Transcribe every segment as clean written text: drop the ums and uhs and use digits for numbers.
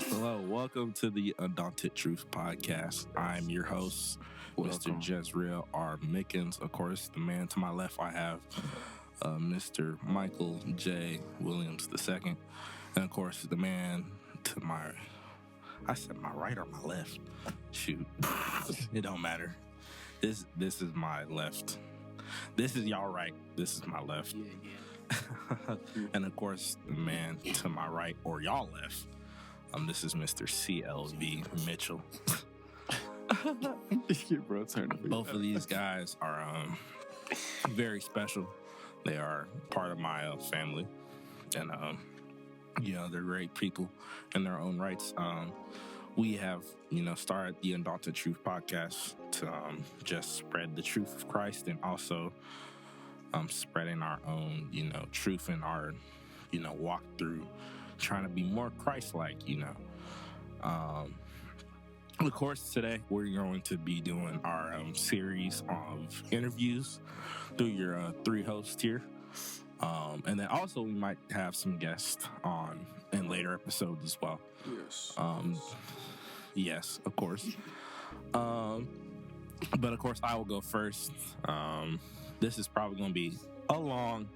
Hello, welcome to the Undaunted Truth Podcast. I'm your host, Mr. Jezreel R. Mickens. Of course, the man to my left, I have Mr. Michael J. Williams II. And of course, the man to my, I said my right or my left? Shoot, it don't matter. This is my left. This is y'all right. This is my left. Yeah. And of course, the man to my right or y'all left. This is Mr. CLV Mitchell. Both of these guys are very special. They are part of my family, and they're great people in their own rights. We have started the Undaunted Truth Podcast to just spread the truth of Christ, and also spreading our own truth in our walk through trying to be more Christ-like. Of course, today we're going to be doing our series of interviews through your three hosts here. And then also we might have some guests on in later episodes as well. Yes. Yes, of course. But of course, I will go first. This is probably going to be a long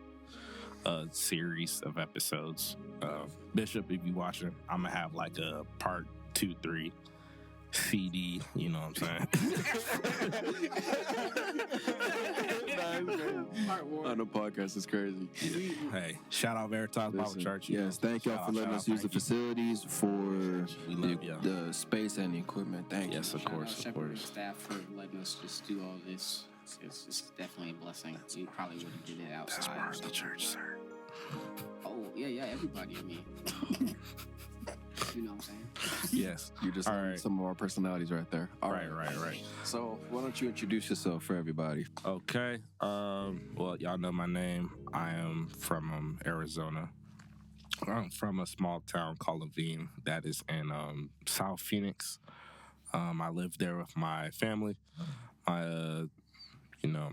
series of episodes. Bishop, if you watching, I'm going to have like a part 2, 3 CD, you know what I'm saying? On the podcast is crazy. Yeah. Hey, shout out Veritas Bible Church. Yes, thank y'all for letting us use the facilities for the space and the equipment. Thank you. Yes, of course. Staff for letting us just do all this. It's definitely a blessing. We probably would have did it outside. That's part of the church, sir. Oh, yeah, everybody. I mean, you know what I'm saying? Yes, you just right. Some of our personalities right there. All right. So why don't you introduce yourself for everybody? Okay. Well, y'all know my name. I am from Arizona. I'm from a small town called Levine that is in South Phoenix. I live there with my family.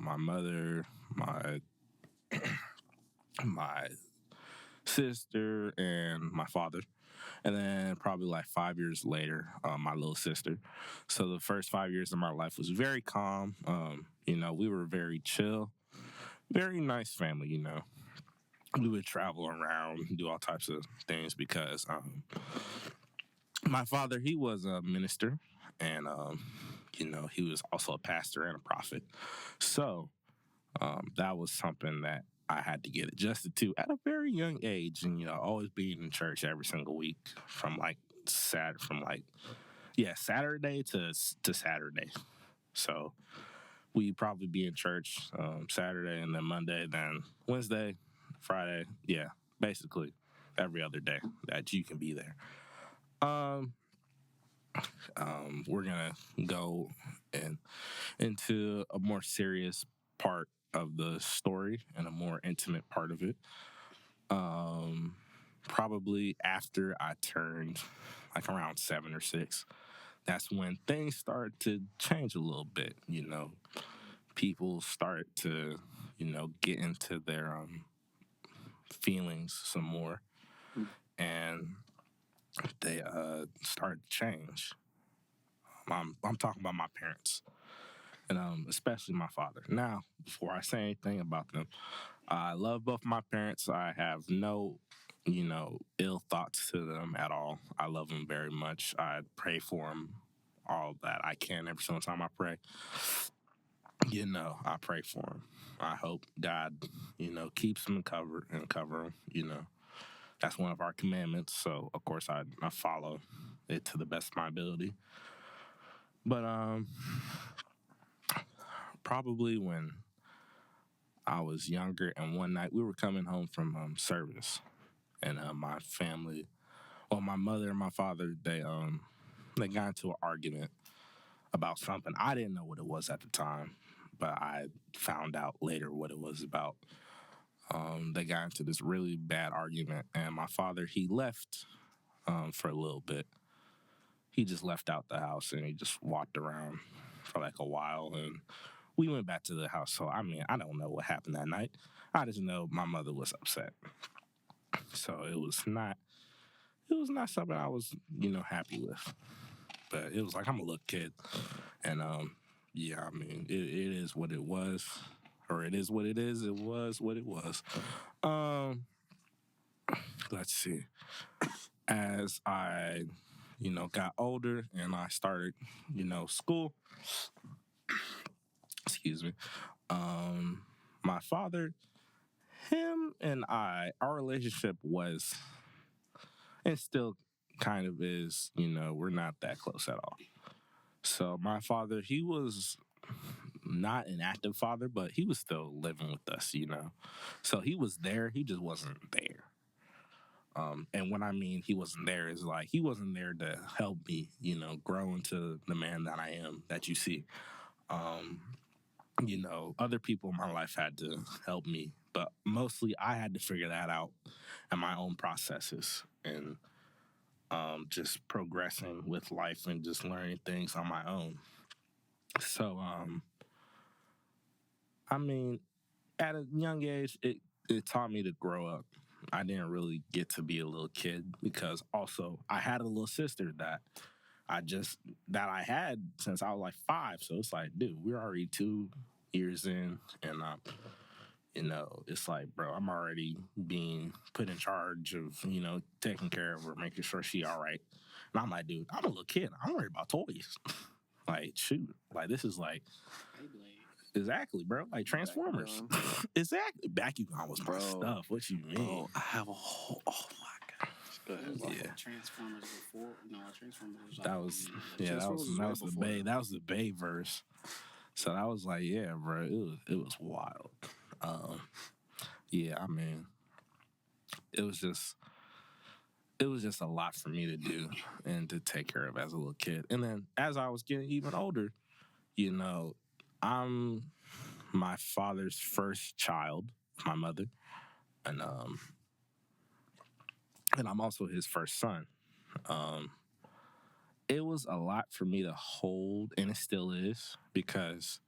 My mother, my sister, and my father. And then probably like 5 years later, my little sister. So the first 5 years of my life was very calm. We were very chill, very nice family, We would travel around, do all types of things because my father, he was a minister, and, he was also a pastor and a prophet. So that was something that I had to get adjusted to at a very young age, and always being in church every single week from Saturday to Saturday. So we probably be in church Saturday, and then Monday, then Wednesday, Friday. Yeah, basically every other day that you can be there. We're gonna go into a more serious part of the story and a more intimate part of it. Probably after I turned like around 7 or 6, that's when things start to change a little bit. People start to, get into their feelings some more, and they start to change. I'm talking about my parents. And especially my father. Now, before I say anything about them, I love both my parents. I have no, ill thoughts to them at all. I love them very much. I pray for them all that I can every single time I pray. I pray for them. I hope God, keeps them covered and cover them. That's one of our commandments. So, of course, I follow it to the best of my ability. But, probably when I was younger, and one night we were coming home from service, and my family, my mother and my father, they got into an argument about something. I didn't know what it was at the time, but I found out later what it was about. They got into this really bad argument, and my father, he left for a little bit. He just left out the house, and he just walked around for like a while, and we went back to the house. So, I don't know what happened that night. I just know my mother was upset. So it was not it was not something I was, happy with. But it was like I'm a little kid, and yeah, I mean, it is what it was, or it is what it is. It was what it was. Let's see. As I, got older and I started, school. Excuse me. My father, him and our relationship was, and still kind of is, we're not that close at all. So my father, he was not an active father, but he was still living with us, So he was there, he just wasn't there. And what I mean he wasn't there is like he wasn't there to help me, grow into the man that I am that you see. Other people in my life had to help me, but mostly I had to figure that out in my own processes and just progressing with life and just learning things on my own. So, I mean, at a young age, it taught me to grow up. I didn't really get to be a little kid because also I had a little sister that I had since I was like 5. So it's like, dude, we're already 2 years in, and it's like, bro, I'm already being put in charge of, taking care of her, making sure she all right. And I'm like, dude, I'm a little kid. I'm worried about toys. Like, shoot, like this is like. Exactly, bro. Like Transformers. Exactly. Bakugan was my stuff. What you mean? Bro, I have a whole. Oh my gosh. Go ahead. Yeah. Transformers before. No, Transformers was like. That was the Bay. That was the Bay verse. So that was like, yeah, bro. It was wild. Yeah, I mean, it was just a lot for me to do and to take care of as a little kid. And then as I was getting even older, I'm my father's first child, my mother, and I'm also his first son. It was a lot for me to hold, and it still is, because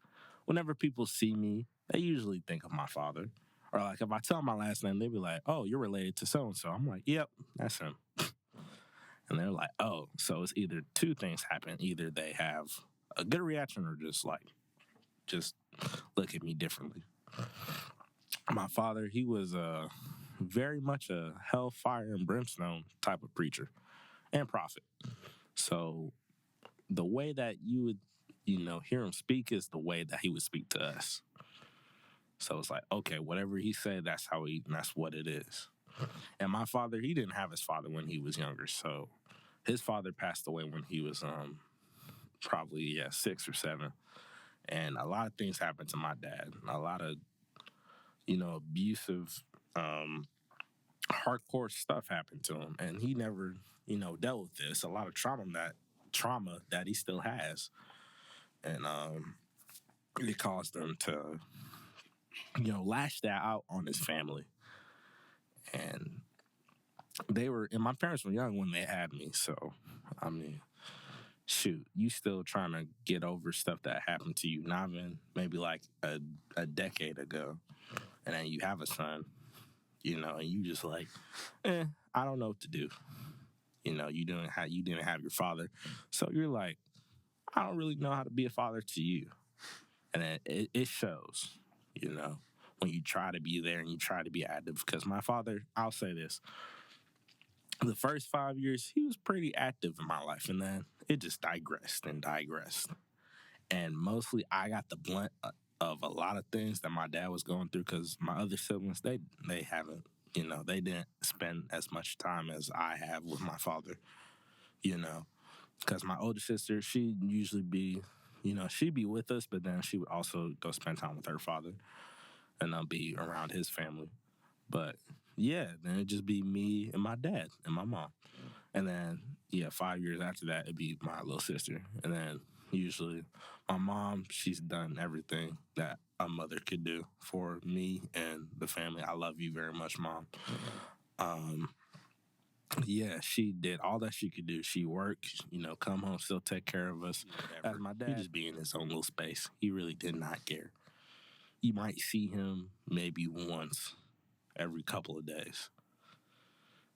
whenever people see me, they usually think of my father. Or like if I tell my last name, they be like, "Oh, you're related to so and so." I'm like, "Yep, that's him." And they're like, "Oh," so it's either two things happen: either they have a good reaction, or just look at me differently. My father, he was very much a hellfire and brimstone type of preacher and prophet. So the way that you would, hear him speak is the way that he would speak to us. So it's like, okay, whatever he said, that's what it is. And my father, he didn't have his father when he was younger. So his father passed away when he was probably 6 or 7. And a lot of things happened to my dad. A lot of, abusive, hardcore stuff happened to him. And he never, dealt with this. A lot of trauma that he still has. And it caused him to, lash that out on his family. And my parents were young when they had me. So, I mean, shoot, you still trying to get over stuff that happened to you, not even maybe like a decade ago. And then you have a son, and you just like, I don't know what to do. You didn't have your father. So you're like, I don't really know how to be a father to you. And then it shows, when you try to be there and you try to be active. Because my father, I'll say this, the first 5 years, he was pretty active in my life. And then it just digressed and digressed. And mostly I got the blunt of a lot of things that my dad was going through, because my other siblings, they haven't, they didn't spend as much time as I have with my father, because my older sister, she'd usually be, she'd be with us, but then she would also go spend time with her father and be around his family. But yeah, then it'd just be me and my dad and my mom. And then, 5 years after that, it'd be my little sister. And then usually my mom, she's done everything that a mother could do for me and the family. I love you very much, Mom. She did all that she could do. She worked, come home, still take care of us. As my dad, he just be in his own little space. He really did not care. You might see him maybe once every couple of days.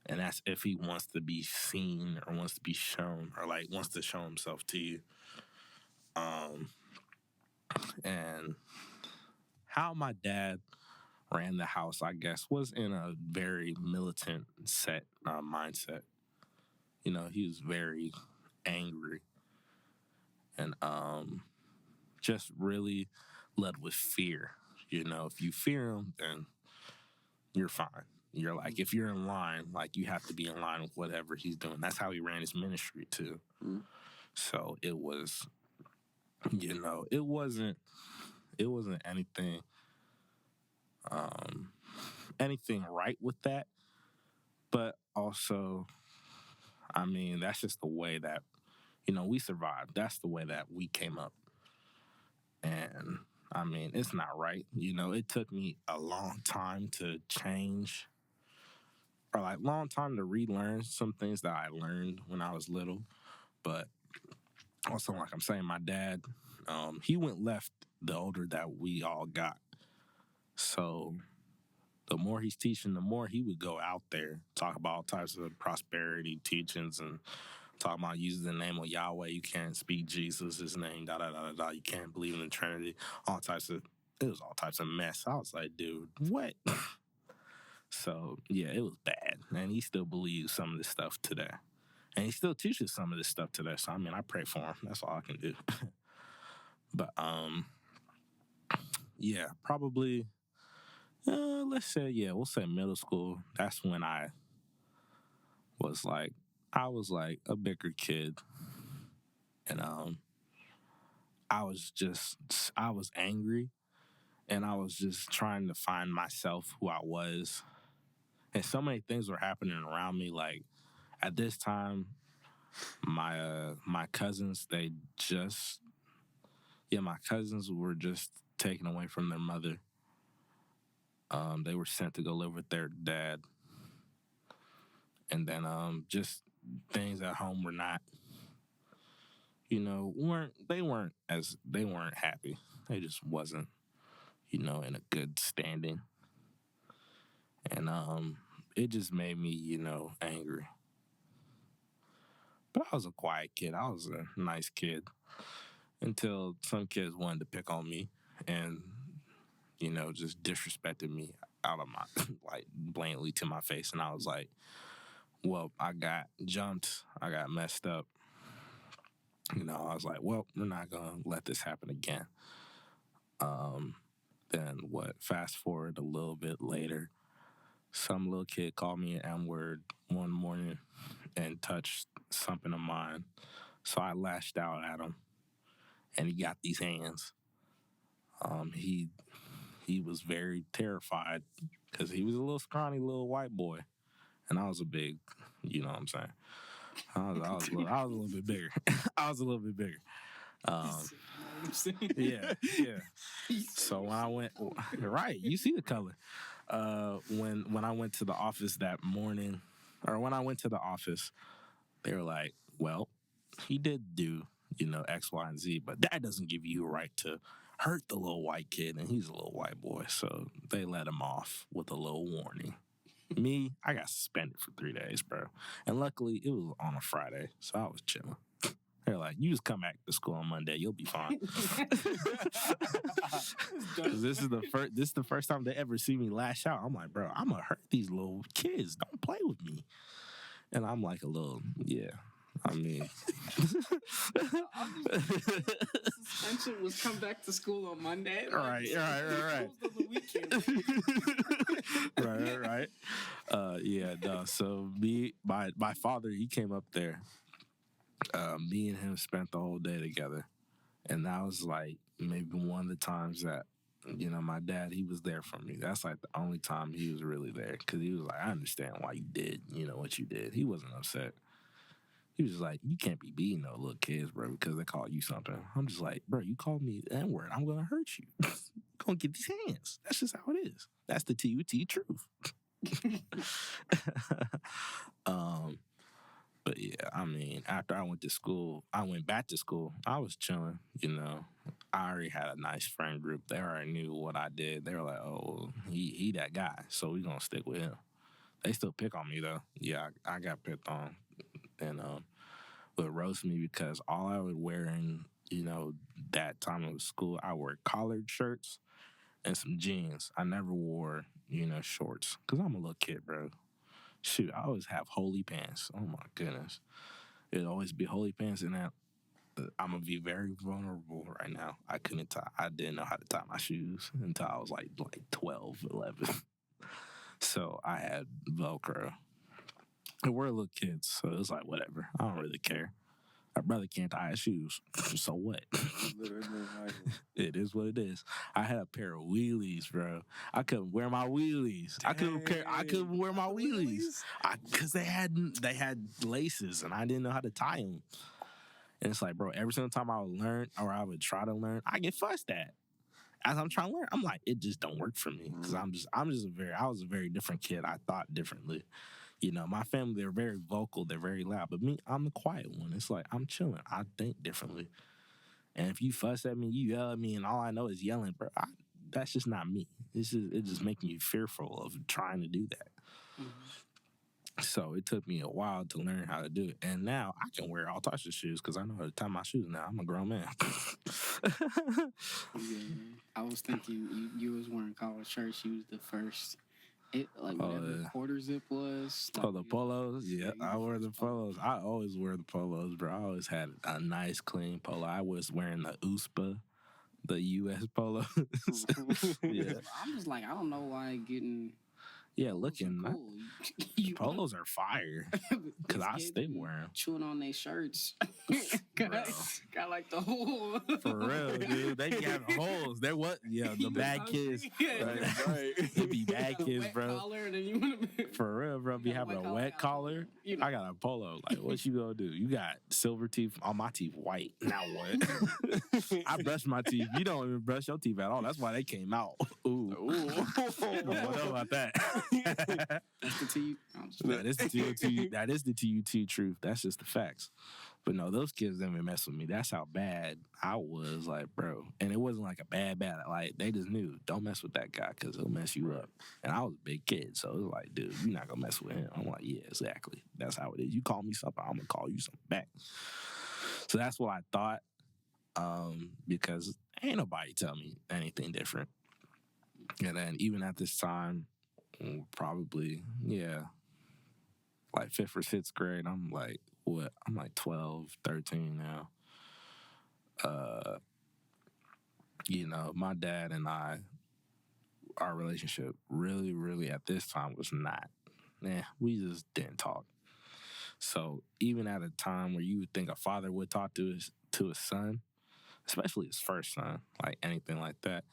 And that's if he wants to be seen or wants to be shown or like wants to show himself to you. And how my dad ran the house, I guess, was in a very militant mindset. You know, he was very angry and just really led with fear. You know, if you fear him, then you're fine. You're like, if you're in line, like you have to be in line with whatever he's doing. That's how he ran his ministry too. So it was, you know, it wasn't anything right with that. But also, I mean, that's just the way that, you know, we survived. That's the way that we came up. And I mean, it's not right. You know, it took me a long time to change, or like long time to relearn some things that I learned when I was little. But also, like I'm saying, my dad, he went left the older that we all got. So the more he's teaching, the more he would go out there, talk about all types of prosperity teachings and talk about using the name of Yahweh. You can't speak Jesus' name, da-da-da-da-da. You can't believe in the Trinity. It was all types of mess. I was like, dude, what? So, yeah, it was bad. And he still believes some of this stuff today. And he still teaches some of this stuff today. So, I mean, I pray for him. That's all I can do. But, yeah, probably, we'll say middle school. That's when I was like a bigger kid. And I was angry. And I was just trying to find myself, who I was. And so many things were happening around me. Like, at this time, my cousins, my cousins were just taken away from their mother. They were sent to go live with their dad. And then just things at home were not, you know, weren't happy. They just wasn't, you know, in a good standing. And it just made me, you know, angry. But I was a quiet kid. I was a nice kid until some kids wanted to pick on me and, you know, just disrespected me out of my, like, blatantly to my face. And I was like, well, I got jumped. I got messed up. You know, I was like, well, we're not going to let this happen again. Then fast forward a little bit later, some little kid called me an M-word one morning and touched something of mine. So I lashed out at him, and he got these hands. He was very terrified because he was a little scrawny little white boy, and I was a big, you know what I'm saying? I was a little bit bigger. I was a little bit bigger. Yeah. So when I went, right, you see the color. When I went to the office that morning, or when I went to the office, they were like, well, he did do, you know, X, Y, and Z, but that doesn't give you a right to hurt the little white kid, and he's a little white boy. So they let him off with a little warning. Me, I got suspended for 3 days, bro. And luckily, it was on a Friday, so I was chilling. They're like, you just come back to school on Monday, you'll be fine. This is the first time they ever see me lash out. I'm like, bro, I'm gonna hurt these little kids. Don't play with me. And I'm like a little, yeah. I mean, suspension was come back to school on Monday. Right. Right. Yeah. No. So my father, he came up there. Me and him spent the whole day together, and that was like maybe one of the times that, you know, my dad, he was there for me. That's like the only time he was really there, because he was like, I understand why you did, you know, what you did. He wasn't upset. He was just like, you can't be beating no little kids, bro, because they called you something. I'm just like, bro, you called me the N-word, I'm gonna hurt you. You're gonna get these hands. That's just how it is. That's the TUT truth. But yeah, I mean, after I went back to school, I was chilling, you know. I already had a nice friend group. They already knew what I did. They were like, oh, he that guy, so we gonna stick with him. They still pick on me though. Yeah, I got picked on, and would roast me because all I would wear in that time of school, I wore collared shirts and some jeans. I never wore shorts because I'm a little kid, bro. Shoot, I always have holy pants. Oh my goodness, it'd always be holy pants, and that I'm gonna be very vulnerable right now. I didn't know how to tie my shoes until I was like 12, 11. So I had Velcro. And we're little kids, so it was like whatever. I don't really care. My brother can't tie his shoes, so what? It is what it is. I had a pair of wheelies, bro. I couldn't wear my wheelies. I couldn't wear my wheelies because they had laces, and I didn't know how to tie them. And it's like, bro, every single time I would learn or I would try to learn, I get fussed at. As I'm trying to learn, I'm like, it just don't work for me because I was a very different kid. I thought differently. My family, they're very vocal, they're very loud, but me, I'm the quiet one. It's like, I'm chilling. I think differently. And if you fuss at me, you yell at me, and all I know is yelling, bro, that's just not me. It's just making you fearful of trying to do that. Mm-hmm. So it took me a while to learn how to do it. And now I can wear all types of shoes because I know how to tie my shoes now. I'm a grown man. Yeah. I was thinking you was wearing collared shirts. You was the first. Whatever quarter zip was. The polos? Yeah, I wear the polos. I always wear the polos, bro. I always had a nice, clean polo. I was wearing the USPA, the U.S. polos. Yeah. I'm just like, I don't know why getting... Yeah, looking cool. Polos are fire because I still wear them. Chewing on their shirts. got like the hole. For real, dude. They have holes. They're what? Yeah, the bad kids. Right. They be bad kids, bro. Collar, then for real, bro. Be having a wet collar. I got a polo. Like, what you gonna do? You got silver teeth. All my teeth white. Now what? I brush my teeth. You don't even brush your teeth at all. That's why they came out. Ooh. What about that? That's the T. That is the TUT truth. That's just the facts. But no, those kids didn't even mess with me. That's how bad I was, like, bro. And it wasn't like a bad. Like, they just knew, don't mess with that guy because he'll mess you up. And I was a big kid, so it was like, dude, you're not gonna mess with him. I'm like, yeah, exactly. That's how it is. You call me something, I'm gonna call you something back. So that's what I thought, because ain't nobody tell me anything different. And then even at this time, probably, yeah, like 5th or 6th grade, I'm like, what? I'm like 12, 13 now. My dad and our relationship really, really at this time was not. We just didn't talk. So even at a time where you would think a father would talk to his son, especially his first son, like anything like that,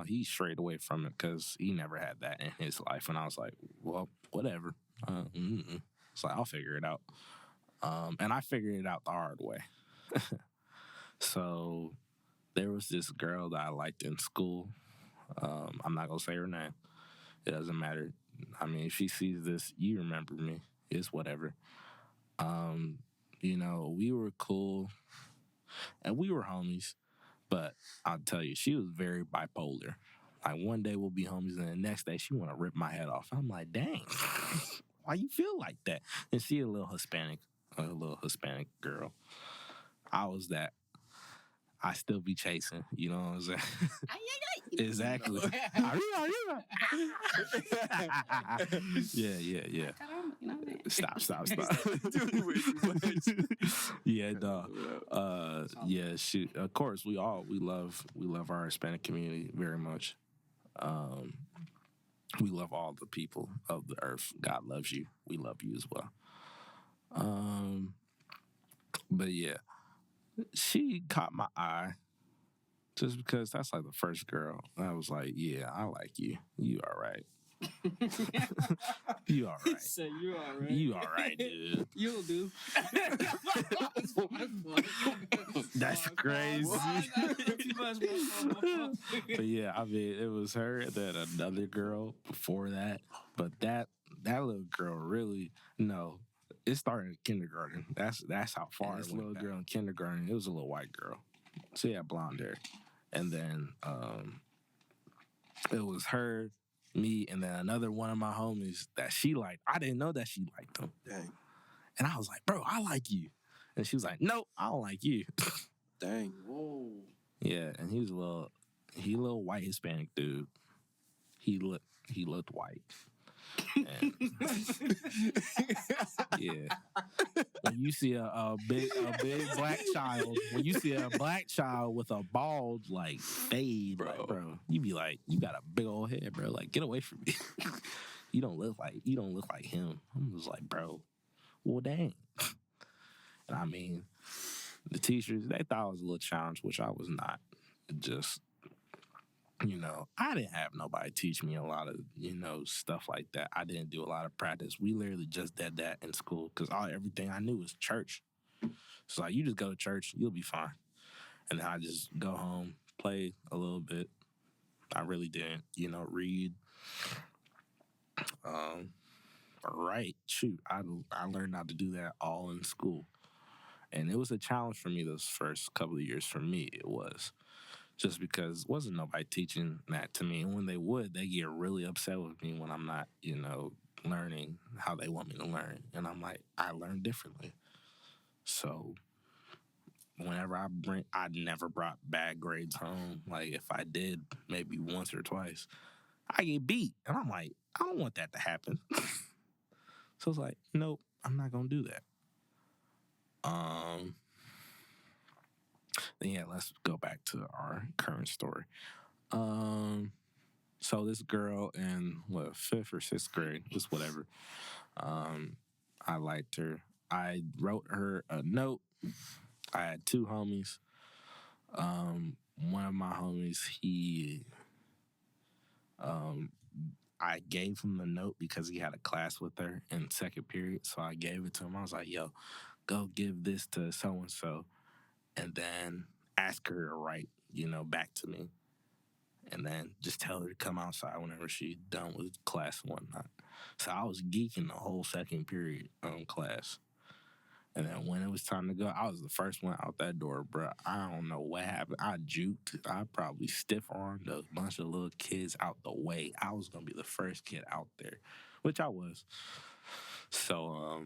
he strayed away from it because he never had that in his life. And I was like, well, whatever. It's like, I'll figure it out. And I figured it out the hard way. So there was this girl that I liked in school. I'm not going to say her name. It doesn't matter. I mean, if she sees this, you remember me. It's whatever. We were cool. And we were homies. But I'll tell you, she was very bipolar. Like, one day we'll be homies, and the next day she want to rip my head off. I'm like, dang, why you feel like that? And she a little Hispanic girl. I was that. I still be chasing. You know what I'm saying? Exactly. Yeah. Stop. Yeah, dog. Yeah, shoot. Of course, we love our Hispanic community very much. We love all the people of the earth. God loves you. We love you as well. But yeah, she caught my eye just because that's like the first girl. I was like, yeah, I like you. You all right. You all right. So you all right. You all right, dude. You'll do. That's crazy. But yeah, I mean, it was her and then another girl before that. But that little girl really, no, it started in kindergarten. That's how far this little girl in kindergarten, it was a little white girl. She had blonde hair. And then it was her Me and then another one of my homies that she liked. I didn't know that she liked him. Dang. And I was like, bro, I like you. And she was like, nope, I don't like you. Dang. Whoa. Yeah, and he was a little white Hispanic dude. He looked white. And, yeah. When you see a big black child, when you see a black child with a bald like fade, bro, you be like, you got a big old head, bro. Like, get away from me. You don't look like him. I'm just like, bro, well, dang. And I mean, the teachers, they thought I was a little challenged, which I was not. It just, I didn't have nobody teach me a lot of, stuff like that. I didn't do a lot of practice. We literally just did that in school because everything I knew was church. So like, you just go to church, you'll be fine. And then I just go home, play a little bit. I really didn't, read, write. Shoot, I learned how to do that all in school. And it was a challenge for me those first couple of years. For me, it was. Just because wasn't nobody teaching that to me. And when they would, they get really upset with me when I'm not, learning how they want me to learn. And I'm like, I learn differently. So whenever I never brought bad grades home. Like if I did, maybe once or twice, I get beat. And I'm like, I don't want that to happen. So it's like, nope, I'm not going to do that. Then yeah, let's go back to our current story. So this girl in 5th or 6th grade, just whatever. I liked her. I wrote her a note. I had 2 homies. One of my homies, I gave him the note because he had a class with her in 2nd period. So I gave it to him. I was like, yo, go give this to so-and-so and then ask her to write, back to me. And then just tell her to come outside whenever she's done with class and whatnot. So I was geeking the whole 2nd period class. And then when it was time to go, I was the first one out that door, bro. I don't know what happened. I juked. I probably stiff-armed a bunch of little kids out the way. I was going to be the first kid out there, which I was. So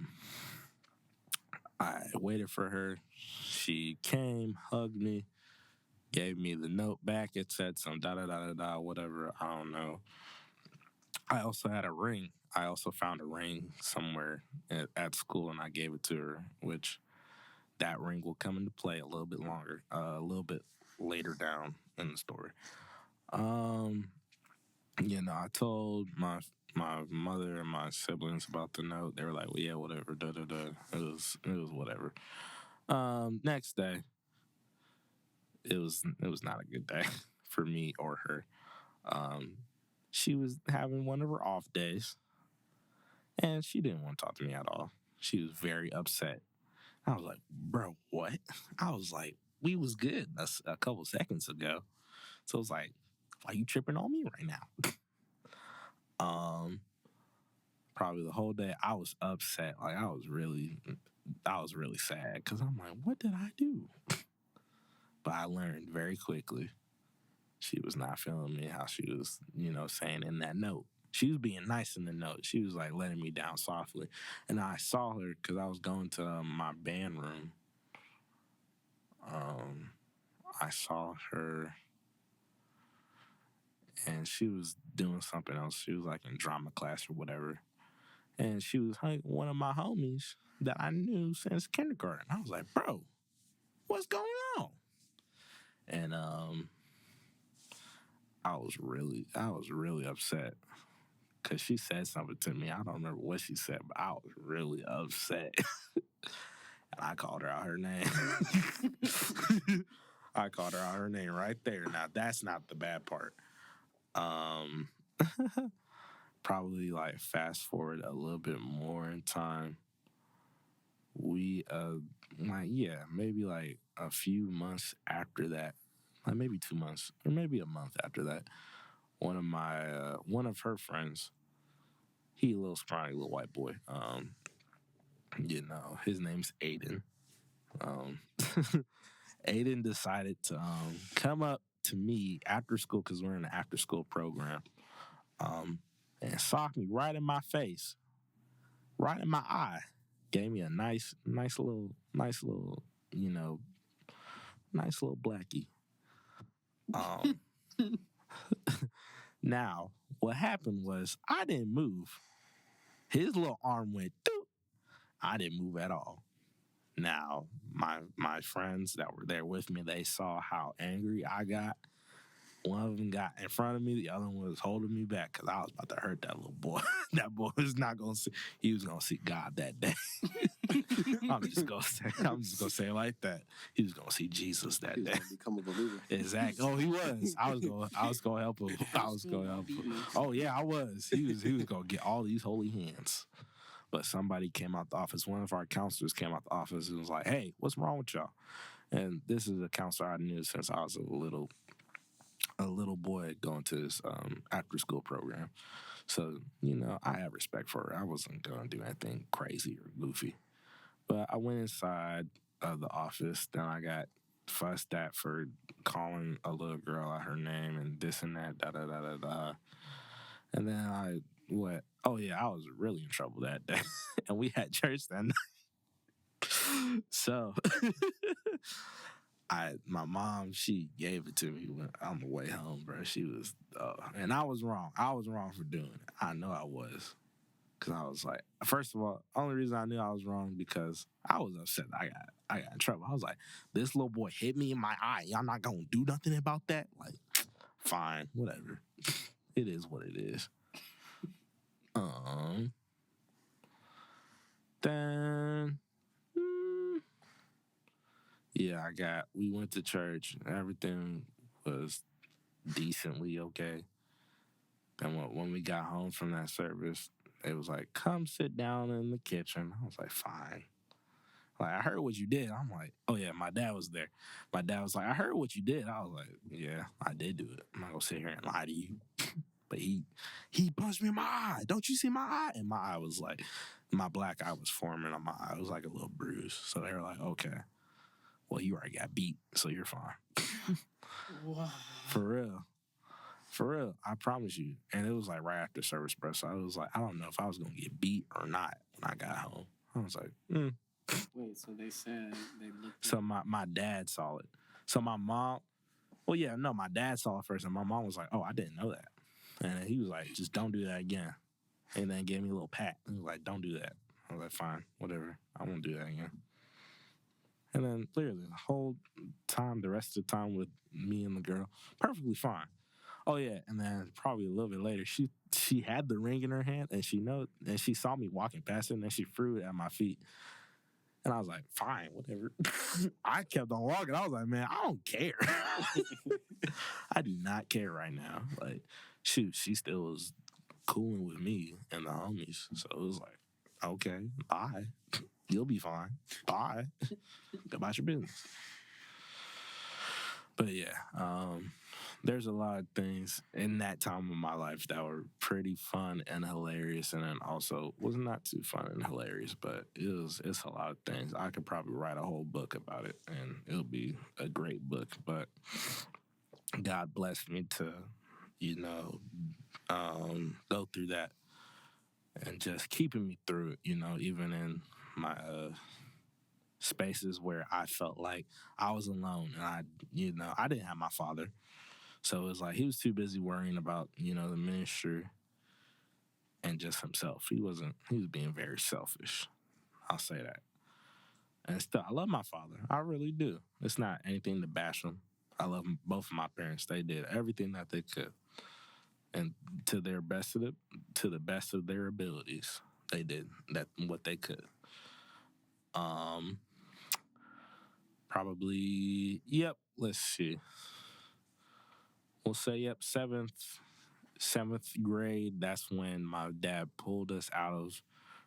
I waited for her. She came, hugged me, gave me the note back. It said some da-da-da-da-da, whatever. I don't know. I also had a ring. I also found a ring somewhere at school, and I gave it to her, which that ring will come into play a little bit longer, a little bit later down in the story. I told my mother and my siblings about the note. They were like, well, yeah, whatever, da-da-da. It was whatever. Next day, it was not a good day for me or her. She was having one of her off days, and she didn't want to talk to me at all. She was very upset. I was like, bro, what? I was like, we was good a couple seconds ago. So I was like, why you tripping on me right now? Probably the whole day I was upset. Like I was really sad because I'm like, what did I do? But I learned very quickly she was not feeling me how she was, saying in that note. She was being nice in the note. She was like letting me down softly. And I saw her because I was going to my band room. I saw her and she was doing something else. She was like in drama class or whatever. And she was one of my homies that I knew since kindergarten. I was like, bro, what's going on? And I was really upset because she said something to me. I don't remember what she said, but I was really upset. And I called her out her name. I called her out her name right there. Now, that's not the bad part. Probably like fast forward a little bit more in time. We, maybe like a few months after that, like maybe 2 months or maybe a month after that, one of her friends, he a little scrawny little white boy. His name's Aiden. Aiden decided to come up to me after school because we're in an after school program. and socked me right in my face, right in my eye. Gave me a nice little, you know, nice little blackie. Now, what happened was I didn't move. His little arm went doop. I didn't move at all. Now, my friends that were there with me, they saw how angry I got. One of them got in front of me. The other one was holding me back because I was about to hurt that little boy. That boy was not going to see. He was going to see God that day. I'm just gonna say it like that. He was gonna see Jesus that day. Become a believer. Exactly. Oh, he was. I was gonna help him. Oh yeah, I was. He was gonna get all these holy hands. But somebody came out the office. One of our counselors came out the office and was like, "Hey, what's wrong with y'all?" And this is a counselor I knew since I was a little boy going to this after school program. So, I had respect for her. I wasn't gonna do anything crazy or goofy. But I went inside of the office. Then I got fussed at for calling a little girl out her name and this and that, da-da-da-da-da. And then I went, oh, yeah, I was really in trouble that day. And we had church that night. So my mom, she gave it to me on the way home, bro. She was, and I was wrong. I was wrong for doing it. I know I was. Because I was like, first of all, only reason I knew I was wrong because I was upset. I got in trouble. I was like, this little boy hit me in my eye. Y'all not going to do nothing about that? Like, fine, whatever. It is what it is. Then, yeah, we went to church. Everything was decently okay. And when we got home from that service, it was like, come sit down in the kitchen. I was like, fine. Like, I heard what you did. I'm like, oh, yeah, my dad was there. My dad was like, I heard what you did. I was like, yeah, I did do it. I'm not going to sit here and lie to you. But he punched me in my eye. Don't you see my eye? And my eye was like, my black eye was forming on my eye. It was like a little bruise. So they were like, okay, well, you already got beat, so you're fine. Wow. For real, I promise you. And it was like right after service, bro. So I was like, I don't know if I was going to get beat or not when I got home. I was like, Wait, so they said they looked. So my dad saw it. So my mom, my dad saw it first. And my mom was like, oh, I didn't know that. And he was like, just don't do that again. And then gave me a little pat. He was like, don't do that. I was like, fine, whatever. I won't do that again. And then literally the whole time, the rest of the time with me and the girl, perfectly fine. Oh yeah, and then probably a little bit later, she had the ring in her hand, and she saw me walking past it, and then she threw it at my feet. And I was like, fine, whatever. I kept on walking. I was like, man, I don't care. I do not care right now. Like, shoot, she still was cooling with me and the homies. So it was like, okay, bye. You'll be fine. Bye. Go about your business. But yeah, there's a lot of things in that time of my life that were pretty fun and hilarious, and then also was not too fun and hilarious, but it's a lot of things. I could probably write a whole book about it, and it'll be a great book. But God blessed me to, go through that, and just keeping me through it. Even in my spaces where I felt like I was alone, and I didn't have my father. So it was like he was too busy worrying about, the ministry and just himself. He was being very selfish. I'll say that. And still, I love my father. I really do. It's not anything to bash him. I love both of my parents. They did everything that they could. And to the best of their abilities, they did what they could. Probably, let's see. We'll say, seventh grade. That's when my dad pulled us out of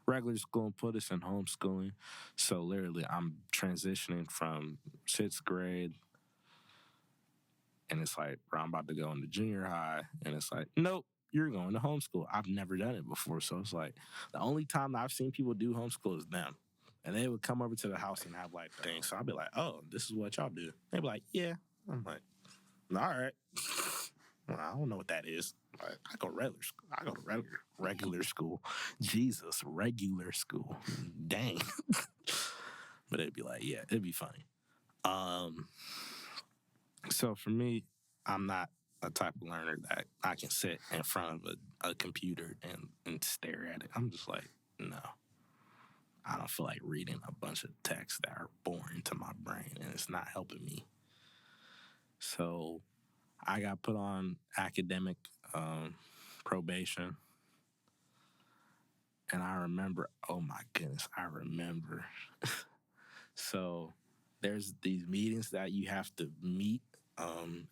regular school and put us in homeschooling. So literally, I'm transitioning from sixth grade, and it's like, bro, I'm about to go into junior high, and it's like, nope, you're going to homeschool. I've never done it before, so it's like the only time that I've seen people do homeschool is them. And they would come over to the house and have like things. So I'd be like, oh, this is what y'all do. They'd be like, yeah. I'm like, all right. Well, I don't know what that is. I go regular school. I go to regular school. Jesus, regular school. Dang. But it'd be like, yeah, it'd be funny. So for me, I'm not a type of learner that I can sit in front of a computer and stare at it. I'm just like, no. I don't feel like reading a bunch of texts that are boring to my brain, and it's not helping me. So I got put on academic probation. And I remember, oh my goodness, I remember. So there's these meetings that you have to meet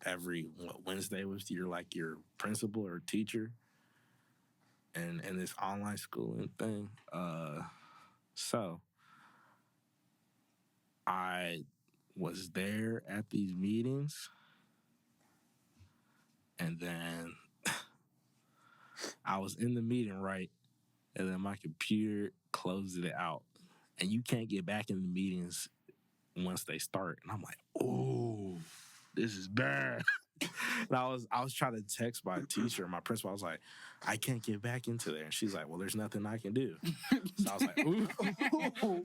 every Wednesday with your principal or teacher and this online schooling thing. So I was there at these meetings, and then I was in the meeting, right? And then my computer closed it out. And you can't get back in the meetings once they start. And I'm like, oh, this is bad. And I was trying to text my teacher, my principal. I was like, I can't get back into there. And she's like, well, there's nothing I can do. So I was like, ooh.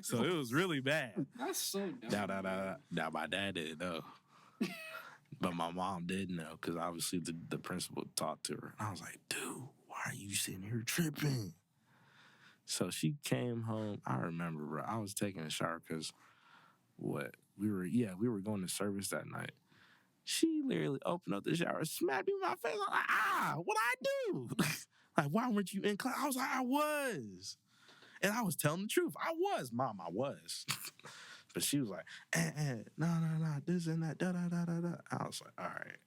So it was really bad. That's so dumb. Now my dad didn't know. But my mom did know, because obviously the principal talked to her. And I was like, dude, why are you sitting here tripping? So she came home. I remember, bro. I was taking a shower because we were going to service that night. She literally opened up the shower, smacked me in my face. I'm like, what'd I do? Like, why weren't you in class? I was like, I was. And I was telling the truth. I was, Mom, I was. But she was like, no, this and that, da. I was like, all right.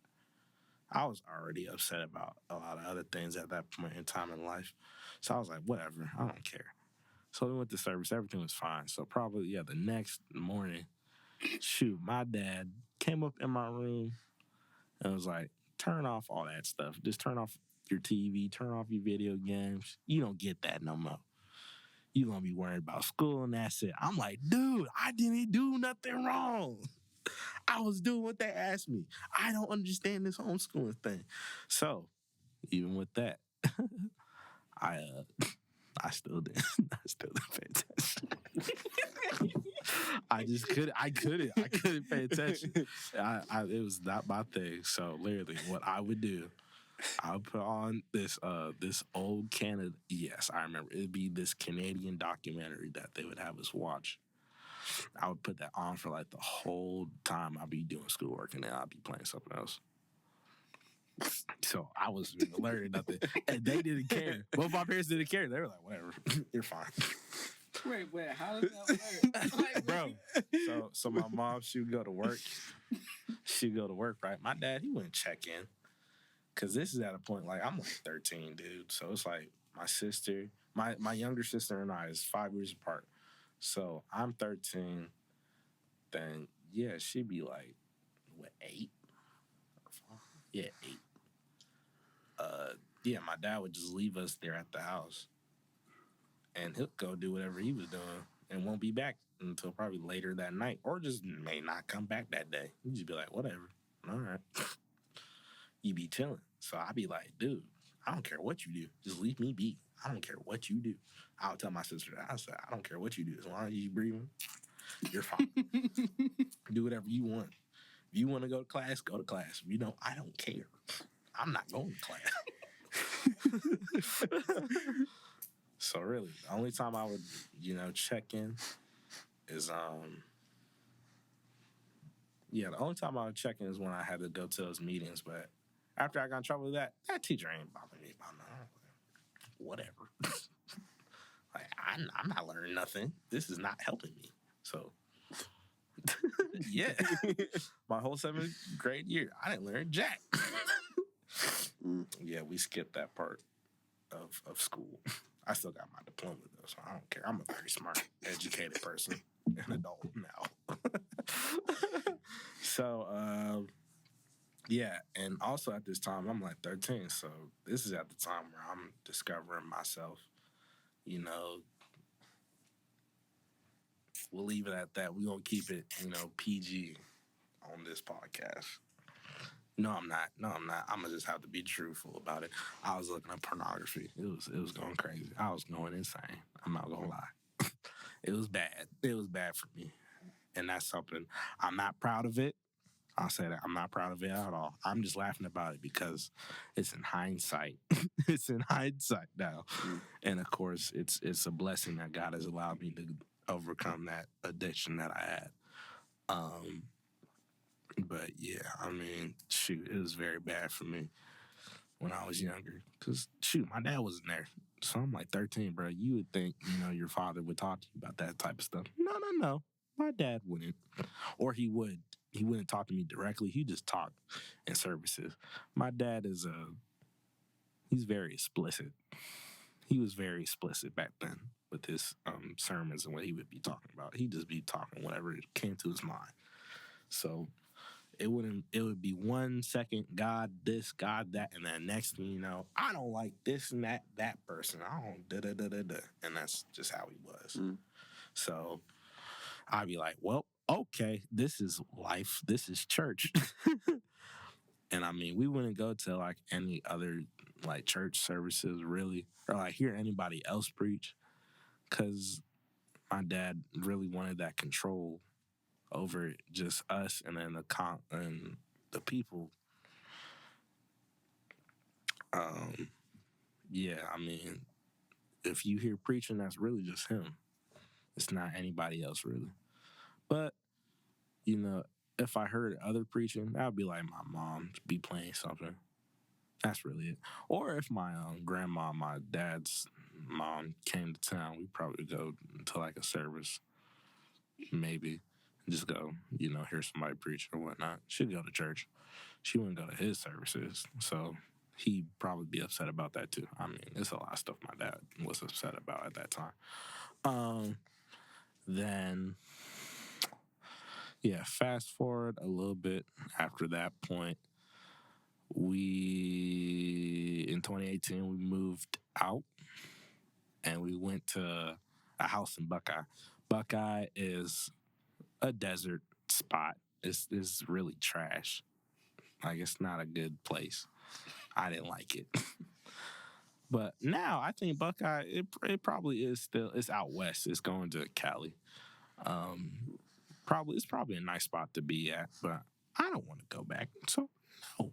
I was already upset about a lot of other things at that point in time in life. So I was like, whatever, I don't care. So we went to service. Everything was fine. So probably, the next morning, my dad came up in my room and was like, turn off all that stuff. Just turn off your TV, turn off your video games. You don't get that no more. You gonna be worried about school and that's it. I'm like, dude, I didn't do nothing wrong. I was doing what they asked me. I don't understand this homeschooling thing. So, even with that, I still didn't pay attention. I couldn't pay attention. It was not my thing. So literally, what I would do, I would put on this old Canada. Yes, I remember. It'd be this Canadian documentary that they would have us watch. I would put that on for like the whole time I'd be doing schoolwork, and then I'd be playing something else. So I was learning nothing, and they didn't care. Both my parents didn't care. They were like, "Whatever, you're fine." Wait, how does that work? Bro, so my mom, she would go to work. She'd go to work, right? My dad, he wouldn't check in, because this is at a point, like, I'm like 13, dude. So it's like my sister, my younger sister and I is 5 years apart. So I'm 13, then, yeah, she'd be like, what, 8? Yeah, 8. Yeah, my dad would just leave us there at the house. And he'll go do whatever he was doing and won't be back until probably later that night. Or just may not come back that day. He'd just be like, whatever. All right. You be chilling. So I'd be like, dude, I don't care what you do. Just leave me be. I don't care what you do. I'll tell my sister that. I said, I don't care what you do. As long as you breathing, you're fine. Do whatever you want. If you want to go to class, go to class. If you don't, I don't care. I'm not going to class. So really, the only time I would, check in is, the only time I would check in is when I had to go to those meetings. But after I got in trouble with that teacher ain't bothering me about nothing. Whatever. Like, I'm not learning nothing. This is not helping me. So, yeah. My whole 7th grade year, I didn't learn jack. Yeah, we skipped that part of school. I still got my diploma, though, so I don't care. I'm a very smart, educated person, an adult now. So, yeah, and also at this time, I'm like 13, so this is at the time where I'm discovering myself. We'll leave it at that. We're going to keep it, PG on this podcast. No, I'm not. I'm gonna just have to be truthful about it. I was looking at pornography. It was going crazy. I was going insane. I'm not gonna lie. It was bad. It was bad for me, and that's something I'm not proud of it. I'll say that I'm not proud of it at all. I'm just laughing about it because it's in hindsight. It's in hindsight now, and of course, it's a blessing that God has allowed me to overcome that addiction that I had. But yeah, I mean, shoot, it was very bad for me when I was younger. Cause shoot, my dad wasn't there, so I'm like 13, bro. You would think your father would talk to you about that type of stuff. No. My dad wouldn't, or he would. He wouldn't talk to me directly. He just talk in services. My dad he's very explicit. He was very explicit back then with his sermons and what he would be talking about. He'd just be talking whatever came to his mind. So it would be 1 second God this, God that, and then next thing you know, I don't like this and that person. I don't da. And that's just how he was. So I'd be like, well, okay, this is life. This is church. And I mean, we wouldn't go to like any other like church services really, or like hear anybody else preach, because my dad really wanted that control over just us and then and the people. Yeah, I mean, if you hear preaching, that's really just him. It's not anybody else really. But if I heard other preaching, that would be like my mom be playing something. That's really it. Or if my grandma, my dad's mom, came to town, we'd probably go to like a service, maybe. Just go, hear somebody preach or whatnot. She'd go to church. She wouldn't go to his services. So he'd probably be upset about that too. I mean, there's a lot of stuff my dad was upset about at that time. Then, yeah, fast forward a little bit after that point, in 2018, we moved out and we went to a house in Buckeye. Buckeye is a desert spot. It's really trash. Like, it's not a good place. I didn't like it. But now I think Buckeye, it probably is still, it's out west. It's going to Cali. It's probably a nice spot to be at, but I don't want to go back. So no.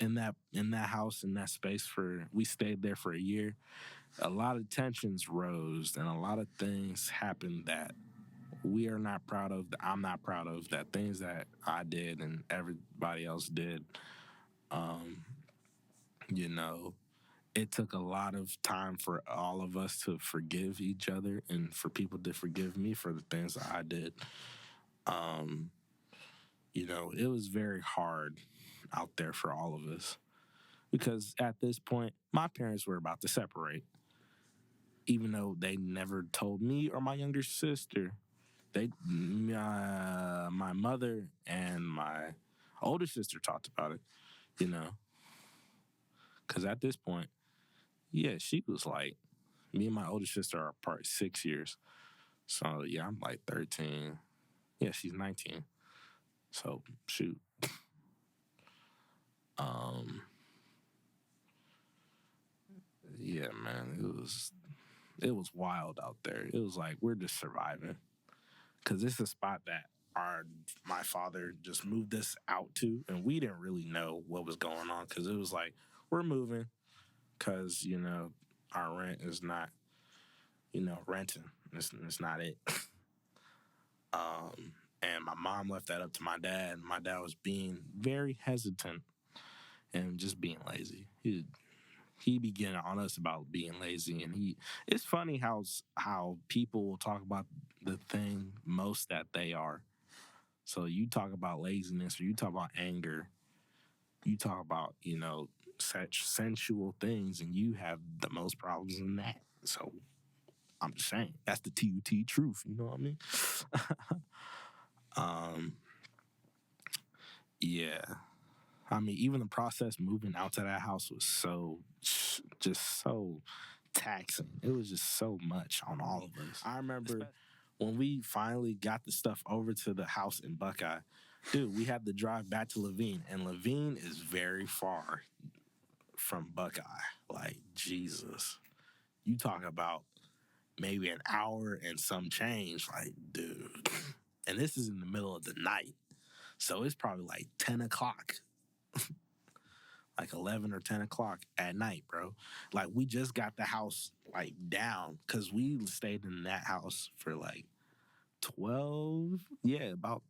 In that house, in that space we stayed there for a year. A lot of tensions rose and a lot of things happened that we are not proud of, that I'm not proud of, that things that I did and everybody else did. It took a lot of time for all of us to forgive each other and for people to forgive me for the things that I did. It was very hard out there for all of us because at this point, my parents were about to separate. Even though they never told me or my younger sister, my mother and my older sister talked about it, because at this point, yeah, she was like, me and my older sister are apart 6 years. So, yeah, I'm like 13. Yeah, she's 19. So, shoot. Yeah, man, it was wild out there. It was like, we're just surviving. Because it's a spot that my father just moved us out to, and we didn't really know what was going on because it was like, we're moving because, our rent is not, renting. It's not it. And my mom left that up to my dad. My dad was being very hesitant and just being lazy. He began on us about being lazy, and it's funny how people will talk about the thing most that they are. So you talk about laziness, or you talk about anger, you talk about such sensual things, and you have the most problems in that. So I'm just saying that's the TUT truth. You know what I mean? Yeah. I mean, even the process moving out to that house was just so taxing. It was just so much on all of us. I remember when we finally got the stuff over to the house in Buckeye, Dude, we had to drive back to Levine, and Levine is very far from Buckeye. Like, Jesus. You talk about maybe an hour and some change. Like, dude. And this is in the middle of the night. So it's probably like 10 o'clock. Like 11 or 10 o'clock at night, bro. Like, we just got the house, like, down. Because we stayed in that house for, like, 12, about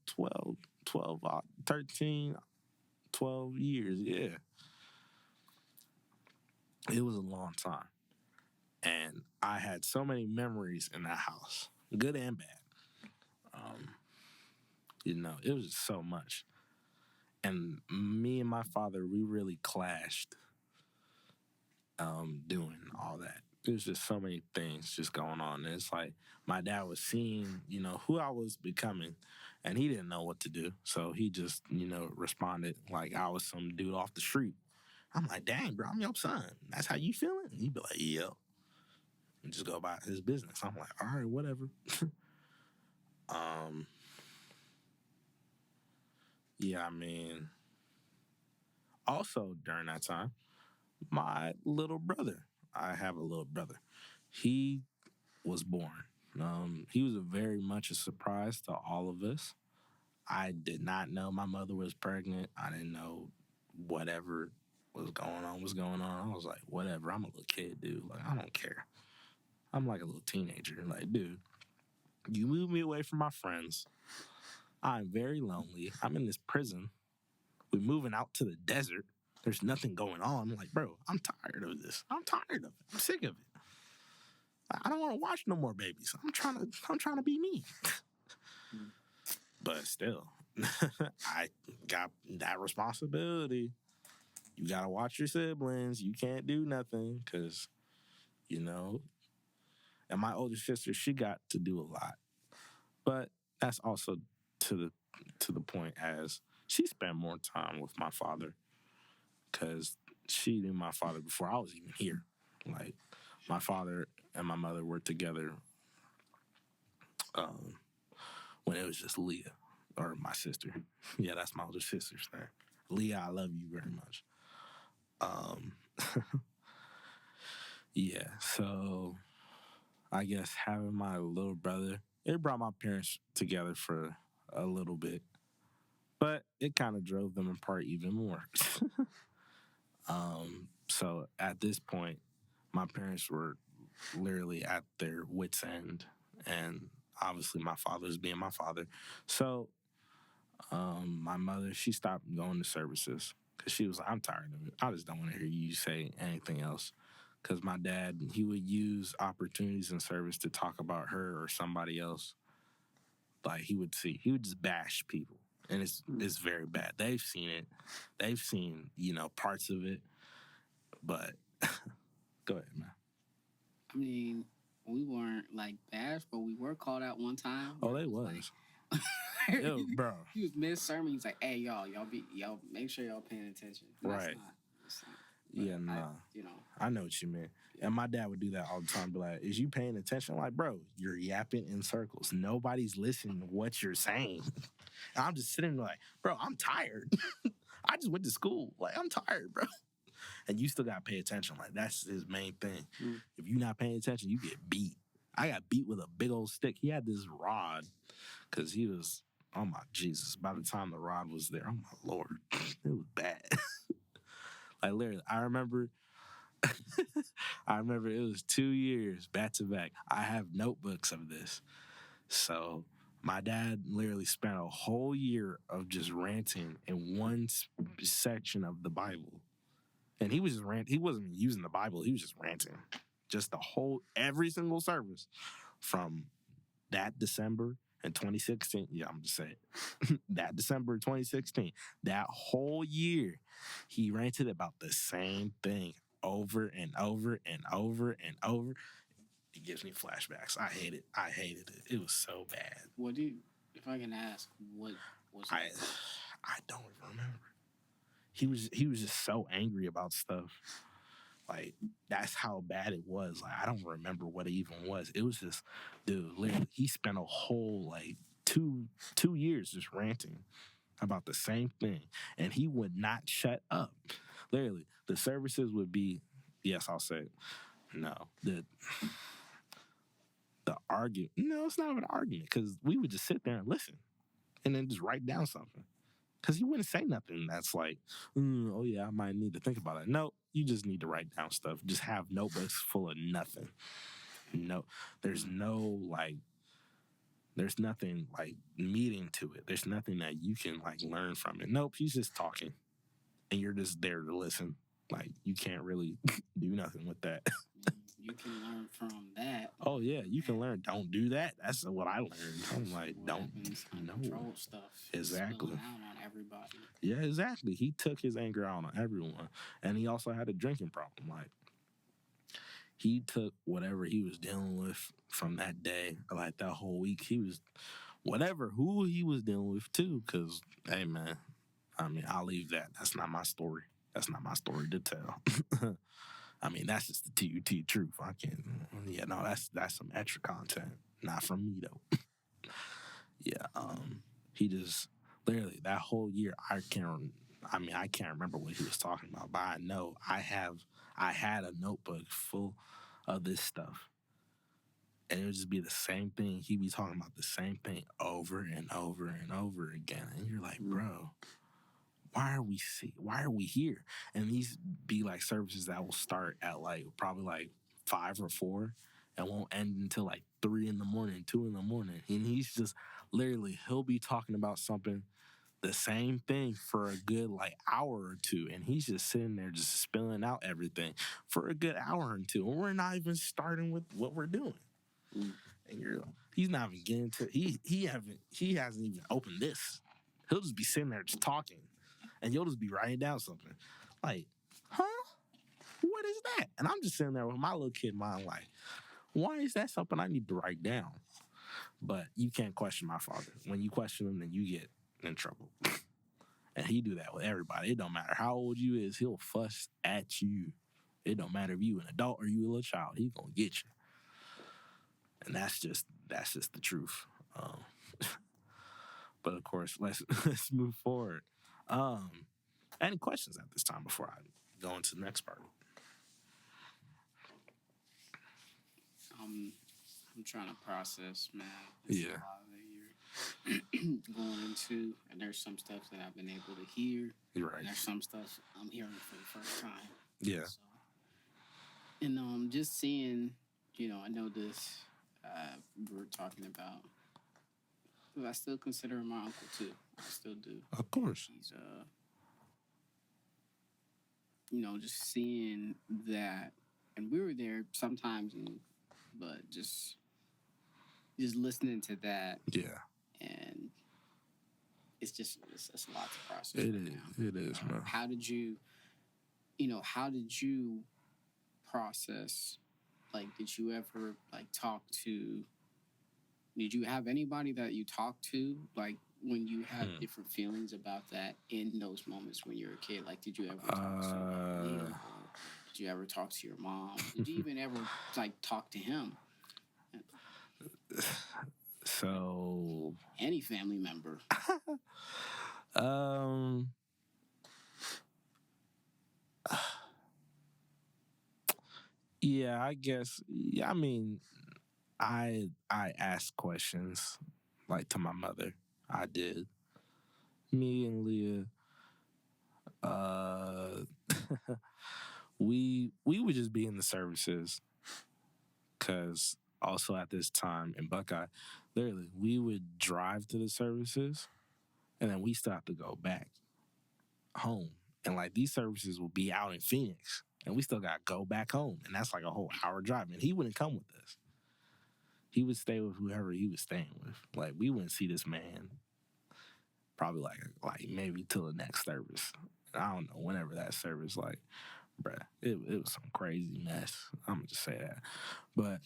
13, 12 years, yeah. It was a long time. And I had so many memories in that house, good and bad. It was just so much. And me and my father, we really clashed doing all that. There's just so many things just going on. And it's like my dad was seeing, who I was becoming, and he didn't know what to do. So he just, responded like I was some dude off the street. I'm like, dang, bro, I'm your son. That's how you feeling? And he'd be like, yeah. And just go about his business. I'm like, all right, whatever. Yeah, I mean, also during that time, my little brother, I have a little brother. He was born. He was very much a surprise to all of us. I did not know my mother was pregnant. I didn't know whatever was going on. I was like, whatever. I'm a little kid, dude. Like, I don't care. I'm like a little teenager. Like, dude, you move me away from my friends. I'm very lonely. I'm in this prison. We're moving out to the desert. There's nothing going on. I'm like, bro, I'm tired of this. I'm tired of it. I'm sick of it. I don't want to watch no more babies. I'm trying to be me. But still, I got that responsibility. You got to watch your siblings. You can't do nothing because, and my older sister, she got to do a lot. But that's also to the point as she spent more time with my father because she knew my father before I was even here. Like, my father and my mother were together when it was just Leah, or my sister. Yeah, that's my older sister's name. Leah, I love you very much. Yeah, so I guess having my little brother, it brought my parents together for a little bit, but it kind of drove them apart even more. So at this point, my parents were literally at their wits' end, and obviously my father's being my father. So my mother, she stopped going to services because she was like, I'm tired of it. I just don't want to hear you say anything else. Because my dad, he would use opportunities in service to talk about her or somebody else. Like, he would just bash people. And it's very bad. They've seen it. They've seen, parts of it. But go ahead, man. I mean, we weren't like bashed, but we were called out one time. Oh, they was. Like, yo, bro. He was mid sermon. He's like, "Hey, y'all make sure y'all paying attention." Right. Yeah, nah. I know what you mean. Yeah. And my dad would do that all the time. Be like, "Is you paying attention?" Like, bro, you're yapping in circles. Nobody's listening to what you're saying. And I'm just sitting there like, bro, I'm tired. I just went to school. Like, I'm tired, bro. And you still gotta pay attention. Like, that's his main thing. If you're not paying attention, you get beat. I got beat with a big old stick. He had this rod because he was, oh my Jesus. By the time the rod was there, oh my Lord, it was bad. Like, literally, I remember it was 2 years back to back. I have notebooks of this. So my dad literally spent a whole year of just ranting in one section of the Bible. And he was just ranting. He wasn't even using the Bible. He was just ranting. Just every single service from that December in 2016. Yeah, I'm just saying. That December 2016, that whole year, he ranted about the same thing over and over and over and over. It gives me flashbacks. I hate it. I hated it. It was so bad. If I can ask, what was it? I don't even remember. He was just so angry about stuff. Like, that's how bad it was. Like, I don't remember what it even was. It was just, dude, literally, he spent a whole, like, two years just ranting about the same thing, and he would not shut up. Literally, the services would be, yes, I'll say it. No, the argument. No, it's not an argument because we would just sit there and listen, and then just write down something. Because he wouldn't say nothing that's like, oh yeah, I might need to think about it. No, you just need to write down stuff. Just have notebooks full of nothing. No, there's nothing like meaning to it. There's nothing that you can like learn from it. Nope, he's just talking, and you're just there to listen. Like you can't really do nothing with that. You can learn from that. Oh yeah, you can learn. Don't do that. That's what I learned. I'm like, don't. Control stuff. Exactly. Out on everybody. Yeah, exactly. He took his anger out on everyone, and he also had a drinking problem. Like he took whatever he was dealing with from that day, like that whole week. He was who he was dealing with too. Because hey, man, I mean, I'll leave that. That's not my story. That's not my story to tell. I mean, that's just the TUT truth. I can't. Yeah, no, that's some extra content, not from me though. Yeah, he just literally that whole year. I can't remember what he was talking about, but I know I had a notebook full of this stuff, and it would just be the same thing. He'd be talking about the same thing over and over and over again, and you're like, bro. Why are we here? And these be like services that will start at like probably like 5 or 4 and won't end until like 3 in the morning, 2 in the morning. And he's just literally, he'll be talking about something, the same thing for a good like hour or 2. And he's just sitting there just spilling out everything for a good hour or 2. And we're not even starting with what we're doing. And he's not even getting to, he hasn't even opened this. He'll just be sitting there just talking. And you'll just be writing down something. Like, huh? What is that? And I'm just sitting there with my little kid mind like, why is that something I need to write down? But you can't question my father. When you question him, then you get in trouble. And he do that with everybody. It don't matter how old you is, he'll fuss at you. It don't matter if you an adult or you a little child. He gonna get you. And that's just the truth. But of course, let's move forward. Any questions at this time before I go into the next part? I'm trying to process, man. Yeah. A lot that you're going into, and there's some stuff that I've been able to hear. You're right. And there's some stuff I'm hearing for the first time. Yeah. So, and just seeing, I know this. We were talking about. I still consider him my uncle too. I still do. Of course. He's just seeing that, and we were there sometimes, but just listening to that. Yeah. And it's a lot to process. It is, man. How did you process? Like, did you ever talk to? Did you have anybody that you talked to, like, when you had different feelings about that in those moments when you were a kid? Like, did you ever talk to somebody? Or did you ever talk to your mom? Did you even ever, talk to him? So... Any family member. Yeah, I guess. Yeah, I mean... I asked questions, like, to my mother. I did. Me and Leah, we would just be in the services, because also at this time in Buckeye, literally, we would drive to the services, and then we still have to go back home. And, these services will be out in Phoenix, and we still got to go back home. And that's like a whole hour drive, and he wouldn't come with us. He would stay with whoever he was staying with. We wouldn't see this man probably like maybe till the next service. I don't know, whenever that service, bruh, it was some crazy mess. I'm gonna just say that. But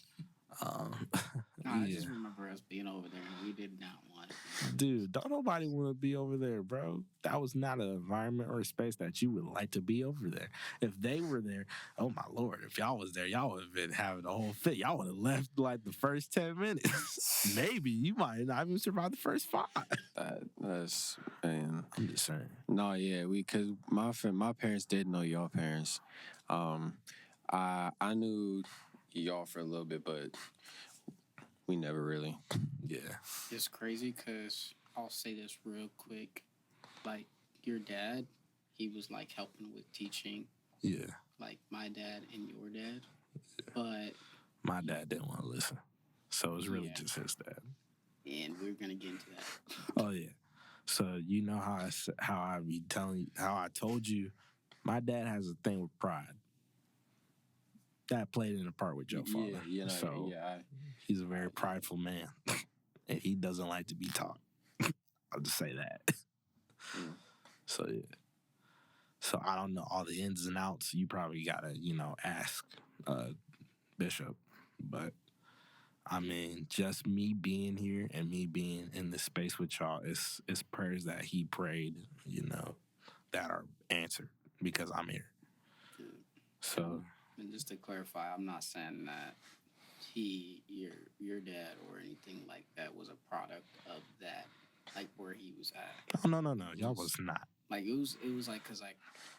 I just remember us being over there and we did not want it. Dude, don't nobody want to be over there, bro. That was not an environment or a space that you would like to be over there. If they were there, oh my Lord, if y'all was there, y'all would have been having the whole fit. Y'all would have left the first 10 minutes. Maybe you might not even survive the first 5. That's, man. I'm just saying. No, yeah, because my parents did know your parents. I knew y'all for a little bit, but we never really. Yeah. It's crazy because I'll say this real quick. Like, your dad, he was, like, helping with teaching. Yeah. Like, my dad and your dad. But my dad didn't want to listen. So it was really just his dad. And we're going to get into that. Oh, yeah. So you know how I be telling you, how I told you, my dad has a thing with pride. That played in a part with your father. He's a very prideful man. And he doesn't like to be taught. I'll just say that. So, yeah. So I don't know all the ins and outs. You probably got to, ask Bishop. But, I mean, just me being here and me being in this space with y'all, it's prayers that he prayed, that are answered because I'm here. So... And just to clarify, I'm not saying that your dad or anything like that was a product of that, like where he was at. Oh, no. Y'all was not. Like it was like because like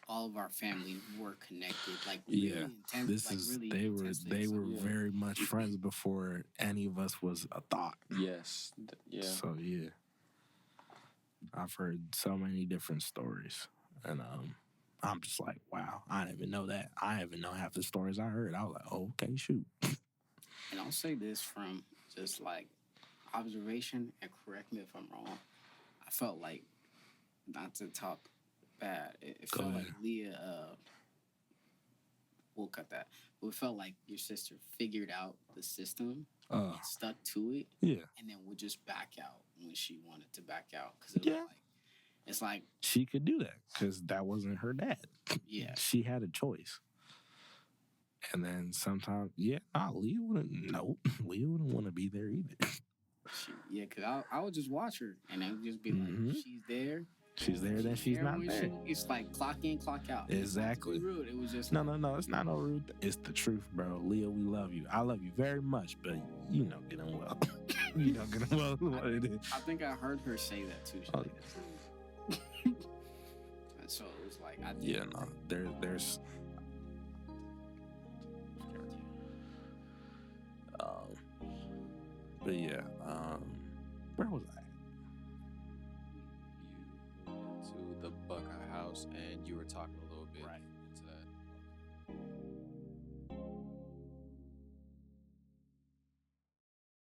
all of our families were connected. Like really intense. They were very much friends before any of us was a thought. Yes. Yeah. So yeah, I've heard so many different stories, and I'm just like, wow, I didn't even know that. I didn't even know half the stories I heard. I was like, oh, okay, shoot. And I'll say this from just like observation, and correct me if I'm wrong. I felt like, not to talk bad, it felt like Leah, we'll cut that. But it felt like your sister figured out the system, and stuck to it, and then would just back out when she wanted to back out. Because it's like she could do that because that wasn't her dad. Yeah. She had a choice. And then sometimes, Leah wouldn't want to be there either. Because I would just watch her and I would just be like, she's there. She's there, then she's not there. It's like clock in, clock out. Exactly. It's not rude. It was just no. It's not no rude. It's the truth, bro. Leah, we love you. I love you very much, but you know good and well. You know good and well what it is. I think I heard her say that too. She's like, and so it was like, there's. But yeah, where was I? You went to the Buckeye house and you were talking